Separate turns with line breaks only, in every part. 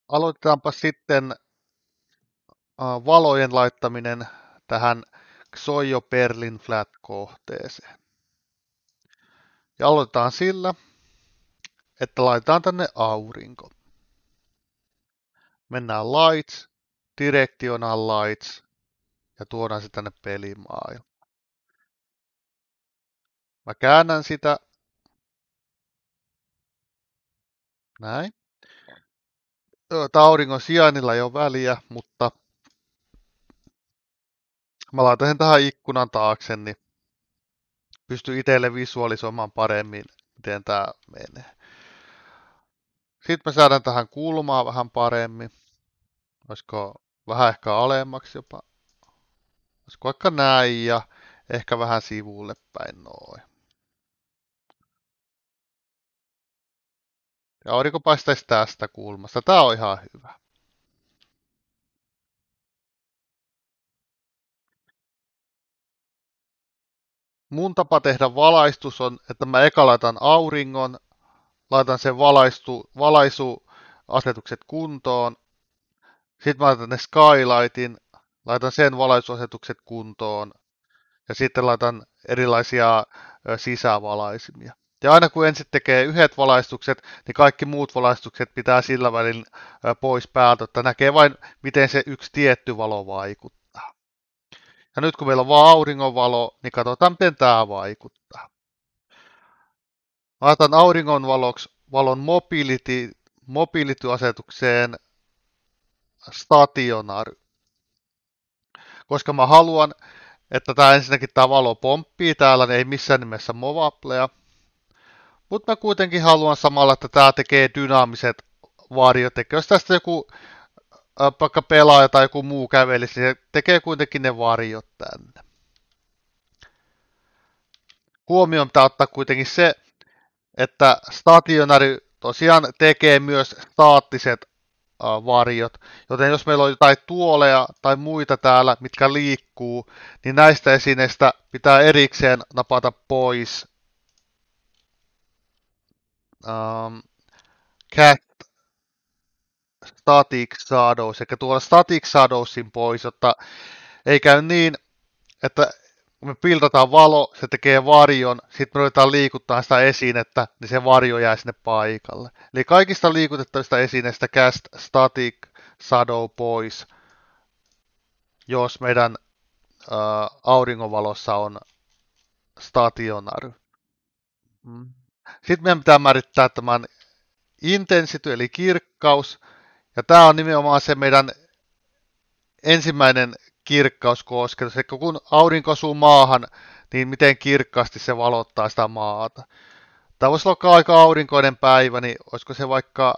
Aloitetaanpa sitten valojen laittaminen tähän Xojo Berlin Flat-kohteeseen. Ja aloitetaan sillä, että laitetaan tänne aurinko. Mennään Lights, Directional Lights ja tuodaan se tänne pelimaailmaan. Mä käännän sitä näin. Tää auringon sijainnilla ei ole väliä, mutta mä laitan sen tähän ikkunan taakse, niin pystyy itselle visualisoimaan paremmin, miten tää menee. Sitten mä säädän tähän kulmaa vähän paremmin. Olisiko vähän ehkä alemmaksi jopa. Olisiko vaikka näin ja ehkä vähän sivulle päin noin. Ja aurinko paistaisi tästä kulmasta. Tää on ihan hyvä. Mun tapa tehdä valaistus on, että mä eka laitan auringon, laitan sen valaisuasetukset kuntoon. Sitten mä laitan ne skylightin, laitan sen valaisuasetukset kuntoon. Ja sitten laitan erilaisia sisävalaisimia. Ja aina kun ensin tekee yhdet valaistukset, niin kaikki muut valaistukset pitää sillä välin pois päältä, että näkee vain, miten se yksi tietty valo vaikuttaa. Ja nyt kun meillä on vaan auringonvalo, niin katsotaan, miten tämä vaikuttaa. Laitan valon mobility-asetukseen stationary, koska mä haluan, että ensinnäkin tämä valo pomppii täällä, niin ei missään nimessä movaplea. Mutta mä kuitenkin haluan samalla, että tämä tekee dynaamiset varjot. Jos tästä joku vaikka pelaaja tai joku muu kävelisi, niin se tekee kuitenkin ne varjot tänne. Huomioon pitää ottaa kuitenkin se, että stationary tosiaan tekee myös staattiset varjot. Joten jos meillä on jotain tuoleja tai muita täällä, mitkä liikkuu, niin näistä esineistä pitää erikseen napata pois cast static shadows, eli tuolla static shadowsin pois, jotta ei käy niin, että kun me piltataan valo, se tekee varjon, sitten me ruvetaan liikuttaa sitä esinettä, niin se varjo jää sinne paikalle. Eli kaikista liikutettavista esineistä cast static shadow pois, jos meidän auringonvalossa on stationary. Sitten meidän pitää määrittää tämän intensity eli kirkkaus, ja tämä on nimenomaan se meidän ensimmäinen kirkkauskosketus. Eli kun aurinko osuu maahan, niin miten kirkkaasti se valottaa sitä maata. Tämä voisi olla aika aurinkoinen päivä, niin olisiko se vaikka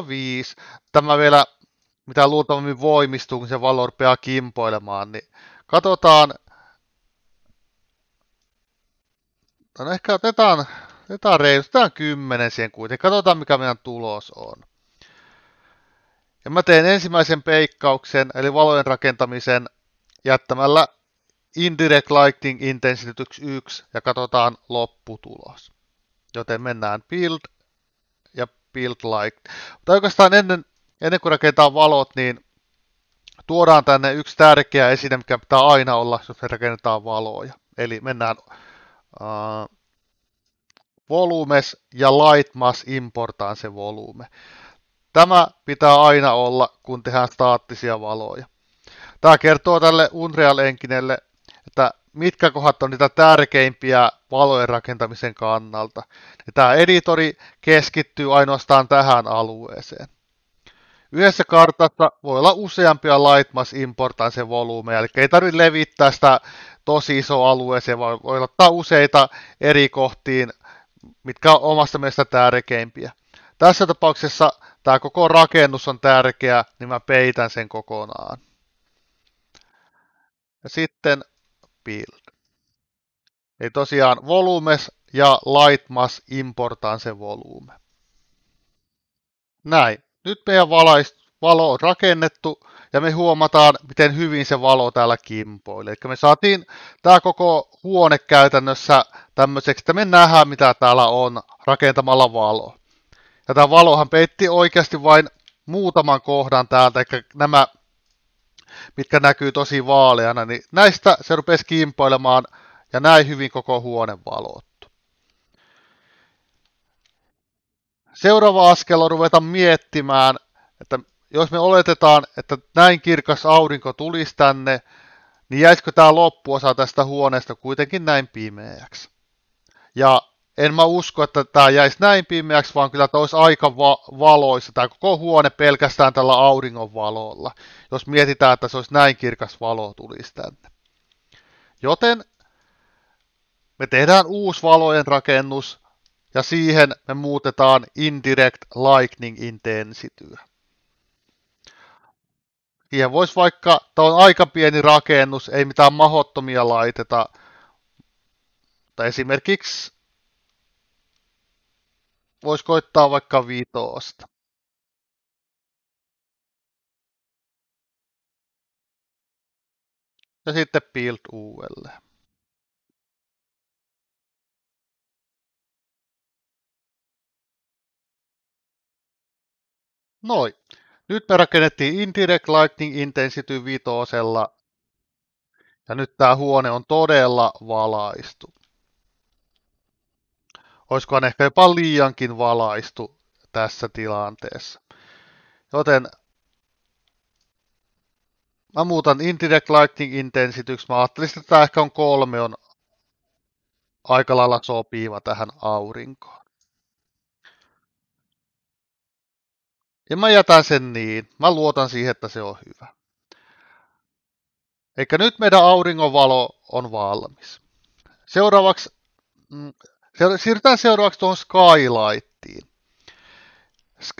5. Tämä vielä, mitä luultavasti voimistuu, kun se valo rupeaa kimpoilemaan, niin katsotaan. No ehkä otetaan reilu, otetaan 10 siihen kuitenkin. Katsotaan, mikä meidän tulos on. Ja mä teen ensimmäisen peikkauksen, eli valojen rakentamisen, jättämällä Indirect Lighting Intensity 1 ja katsotaan lopputulos. Joten mennään Build ja Build Light. Mutta oikeastaan ennen kuin rakentaa valot, niin tuodaan tänne yksi tärkeä esine, mikä pitää aina olla, jos me rakennetaan valoja. Eli mennään Volumes ja Light Mass importaan se volume. Tämä pitää aina olla, kun tehdään staattisia valoja. Tämä kertoo tälle Unreal Enginelle, että mitkä kohdat on niitä tärkeimpiä valojen rakentamisen kannalta. Ja tämä editori keskittyy ainoastaan tähän alueeseen. Yhdessä kartassa voi olla useampia lightmass importance volyymeja, eli ei tarvitse levittää sitä tosi iso alueeseen, vaan voi ottaa useita eri kohtiin, mitkä on omasta mielestä tärkeimpiä. Tässä tapauksessa tämä koko rakennus on tärkeä, niin mä peitän sen kokonaan. Ja sitten build. Eli tosiaan volumes ja lightmass importaan se volyyme. Näin. Nyt meidän valo on rakennettu ja me huomataan, miten hyvin se valo täällä kimpoilee. Eli me saatiin tämä koko huone käytännössä tämmöiseksi, että me nähdään, mitä täällä on rakentamalla valo. Ja tämä valohan peitti oikeasti vain muutaman kohdan täältä, eli nämä, mitkä näkyy tosi vaaleana, niin näistä se rupesi kimpoilemaan ja näin hyvin koko huone valottu. Seuraava askel on ruveta miettimään, että jos me oletetaan, että näin kirkas aurinko tulisi tänne, niin jäisikö tämä loppuosa tästä huoneesta kuitenkin näin pimeäksi? Ja en mä usko, että tämä jäisi näin pimeäksi, vaan kyllä tämä olisi aika valoissa, tämä koko huone pelkästään tällä auringon valolla, jos mietitään, että se olisi näin kirkas valo tulisi tänne. Joten me tehdään uusi valojen rakennus, ja siihen me muutetaan Indirect Lightning Intensity. Siihen voisi vaikka, tämä on aika pieni rakennus, ei mitään mahdottomia laiteta, mutta esimerkiksi voisi koittaa vaikka 5. Ja sitten build uudelleen. Noin. Nyt me rakennettiin Indirect Lightning Intensity 5. Ja nyt tämä huone on todella valaistu. Olisikohan ehkä jopa liiankin valaistu tässä tilanteessa. Joten mä muutan Indirect Lightning Intensityksi. Mä ajattelin, että tämä ehkä on 3 on aika lailla sopiva tähän aurinkoon. Ja mä jätän sen niin. Mä luotan siihen, että se on hyvä. Eikä nyt meidän auringonvalo on valmis. Seuraavaksi, siirrytään seuraavaksi tuohon Skylightiin.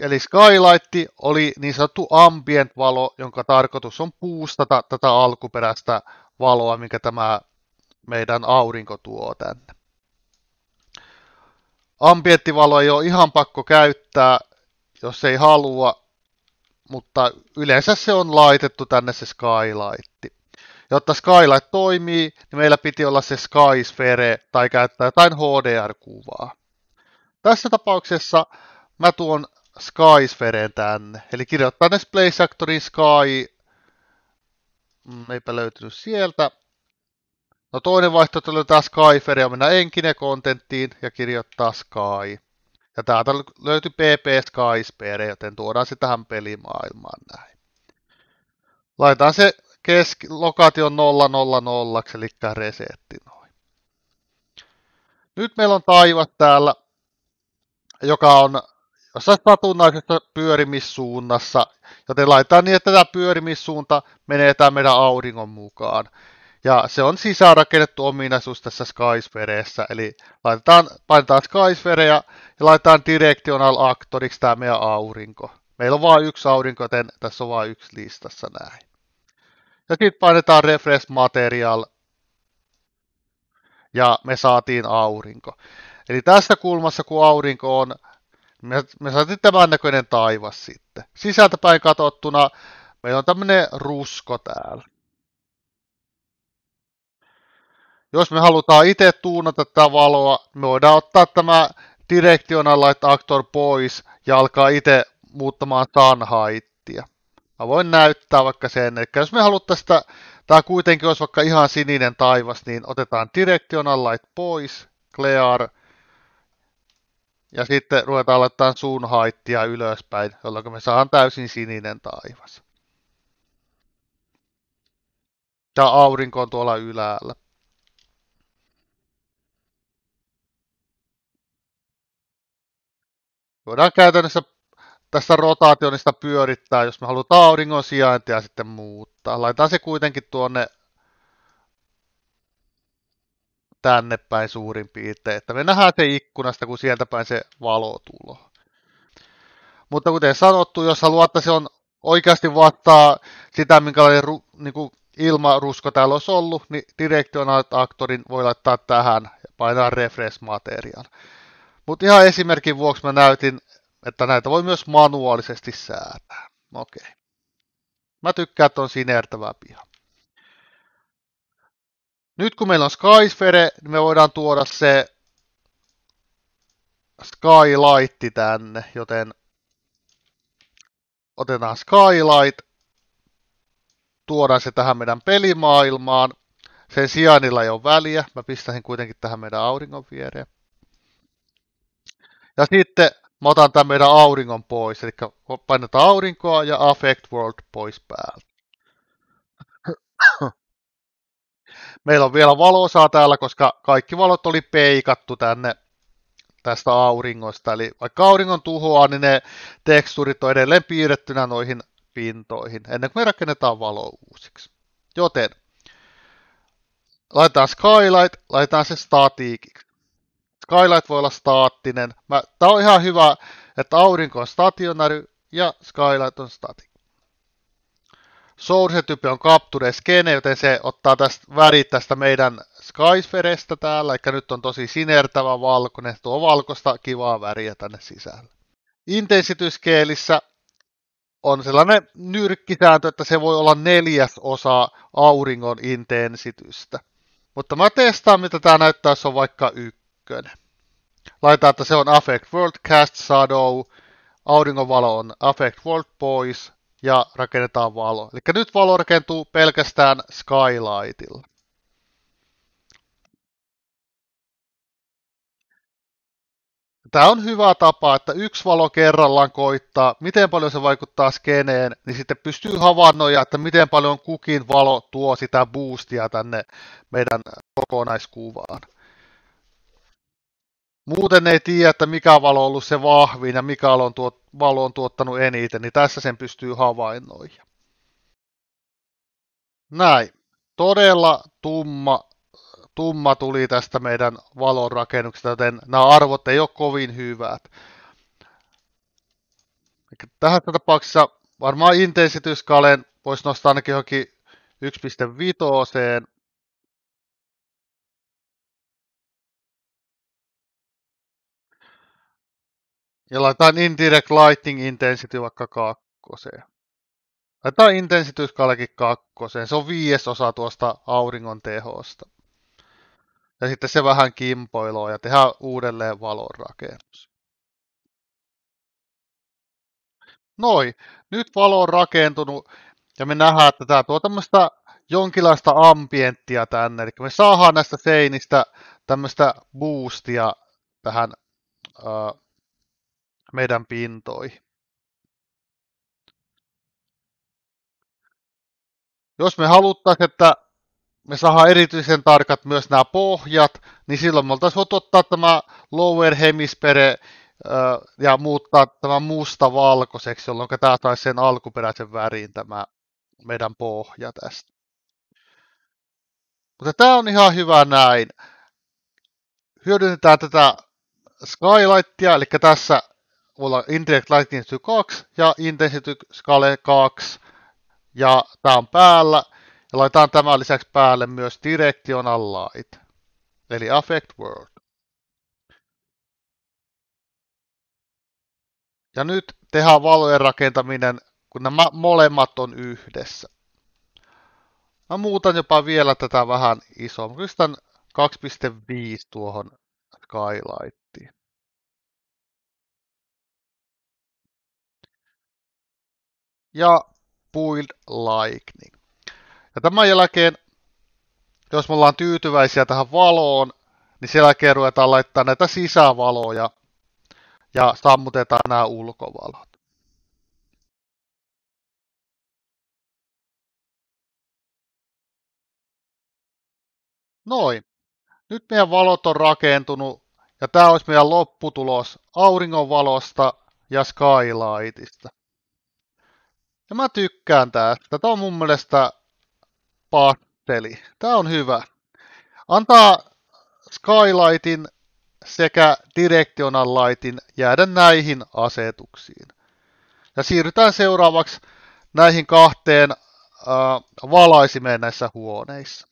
Eli Skylight oli niin sanottu ambient-valo, jonka tarkoitus on boostata tätä alkuperäistä valoa, minkä tämä meidän aurinko tuo tänne. Ambienttivalo ei ole ihan pakko käyttää, jos ei halua, mutta yleensä se on laitettu tänne se Skylight. Jotta Skylight toimii, niin meillä piti olla se Skysphere tai käyttää jotain HDR-kuvaa. Tässä tapauksessa mä tuon Skysphereen tänne, eli kirjoittaa Display Actorin Sky, eipä löytynyt sieltä. No toinen vaihtoehto löytää Skysphere ja mennä Enkine-kontenttiin ja kirjoittaa Sky. Ja täältä löytyy PP Skysphere, joten tuodaan se tähän pelimaailmaan näin. Laitetaan se lokaation 000, eli resetti noin. Nyt meillä on taivas täällä, joka on jossain satunnaisessa pyörimissuunnassa, joten laitetaan niin, että tämä pyörimissuunta menee tämän meidän auringon mukaan. Ja se on sisäänrakennettu ominaisuus tässä Skysphereessä, eli painetaan Skyspherea ja laitetaan Directional Actoriksi tämä meidän aurinko. Meillä on vain yksi aurinko, joten tässä on vain yksi listassa näin. Ja sitten painetaan Refresh Material ja me saatiin aurinko. Eli tässä kulmassa kun aurinko on, me saatiin tämän näköinen taivas sitten. Sisältäpäin katsottuna meillä on tämmöinen rusko täällä. Jos me halutaan itse tuunata tätä valoa, me voidaan ottaa tämä Directional Light Actor pois ja alkaa itse muuttamaan sunheighttia. Mä voin näyttää vaikka sen, eli jos me haluttaisiin, että tämä kuitenkin olisi vaikka ihan sininen taivas, niin otetaan Directional Light pois, Clear, ja sitten ruvetaan laittamaan sunheighttia ylöspäin, jolloin me saadaan täysin sininen taivas. Ja aurinko on tuolla ylhäällä. Voidaan käytännössä tästä rotaationista pyörittää, jos me halutaan auringon sijaintia sitten muuttaa. Laitetaan se kuitenkin tuonne tänne päin suurin piirtein, että me nähdään se ikkunasta, kun sieltä päin se valo tulee. Mutta kuten sanottu, jos haluat, että se on oikeasti vastaa sitä, minkälainen niin ilmarusko täällä olisi ollut, niin Directional Actorin voi laittaa tähän ja painaa Refresh Material. Mutta ihan esimerkin vuoksi mä näytin, että näitä voi myös manuaalisesti säätää. Okei. Mä tykkään, että on sinertävä piha. Nyt kun meillä on Skysphere, niin me voidaan tuoda se Skylight tänne, joten otetaan Skylight, tuodaan se tähän meidän pelimaailmaan. Sen sijainnilla ei ole väliä, mä pistän sen kuitenkin tähän meidän auringon viereen. Ja sitten mä otan tämän meidän auringon pois, eli painetaan aurinkoa ja Affect World pois päältä. Meillä on vielä valosaa täällä, koska kaikki valot oli peikattu tänne tästä auringosta. Eli vaikka auringon tuhoaa, niin ne teksturit on edelleen piirrettynä noihin pintoihin, ennen kuin me rakennetaan valo uusiksi. Joten laitetaan Skylight, laitetaan se statiikiksi. Skylight voi olla staattinen. Tää on ihan hyvä, että aurinko on stationary ja Skylight on static. Source-tyyppi on Capture Scene, joten se ottaa tästä värit tästä meidän Skyspherestä täällä, eli nyt on tosi sinertävä valkoinen, tuo valkoista kivaa väriä tänne sisälle. Intensity Scaleissa on sellainen nyrkkisääntö, että se voi olla 1/4 auringon intensitystä. Mutta mä testaan, mitä tää näyttää, jos on vaikka 1. Laitetaan, että se on Affect World, Cast Shadow, auringonvalo on Affect World pois ja rakennetaan valo. Eli nyt valo rakentuu pelkästään Skylightilla. Tämä on hyvä tapa, että yksi valo kerrallaan koittaa, miten paljon se vaikuttaa skeneen, niin sitten pystyy havainnoimaan, että miten paljon kukin valo tuo sitä boostia tänne meidän kokonaiskuvaan. Muuten ei tiedä, että mikä valo on ollut se vahvin ja mikä valo on tuottanut eniten, niin tässä sen pystyy havainnoimaan. Näin. Todella tumma tuli tästä meidän valon rakennuksesta, joten nämä arvot ei ole kovin hyvät. Tähän tapauksessa varmaan intensity scaleen voisi nostaa ainakin johonkin 1.5. Ja laitetaan indirect lighting intensity vaikka 2. Laitetaan intensity scalekin 2. Se on 1/5 tuosta auringon tehosta. Ja sitten se vähän kimpoiloo ja tehdään uudelleen valonrakennus. Noin. Nyt valo on rakentunut ja me nähdään, että tämä tuo tämmöistä jonkinlaista ambienttia tänne. Eli me saadaan näistä seinistä tämmöistä boostia tähän meidän pintoihin. Jos me haluttaisiin, että me saadaan erityisen tarkat myös nämä pohjat, niin silloin me oltaisiin voitu ottaa tämä lower hemisphere ja muuttaa tämä musta valkoiseksi, jolloin tämä saisi sen alkuperäisen värin tämä meidän pohja tästä. Mutta tämä on ihan hyvä näin. Hyödynnetään tätä Skylightia, eli tässä voi olla Indirect Lighting 2 ja Intensity Scale 2, ja tämä on päällä. Ja laitetaan tämän lisäksi päälle myös Directional Light, eli Affect World. Ja nyt tehdään valojen rakentaminen, kun nämä molemmat on yhdessä. Mä muutan jopa vielä tätä vähän isoa. Mä pistän 2.5 tuohon Skylightiin. Ja Build Lightning. Ja tämän jälkeen, jos me ollaan tyytyväisiä tähän valoon, niin sen jälkeen ruvetaan laittaa näitä sisävaloja ja sammutetaan nämä ulkovalot. Noin. Nyt meidän valot on rakentunut ja tämä olisi meidän lopputulos auringonvalosta ja Skylightista. Ja mä tykkään tästä. Tämä on mun mielestä pasteli. Tämä on hyvä. Antaa Skylightin sekä Directional Lightin jäädä näihin asetuksiin. Ja siirrytään seuraavaksi näihin kahteen valaisimeen näissä huoneissa.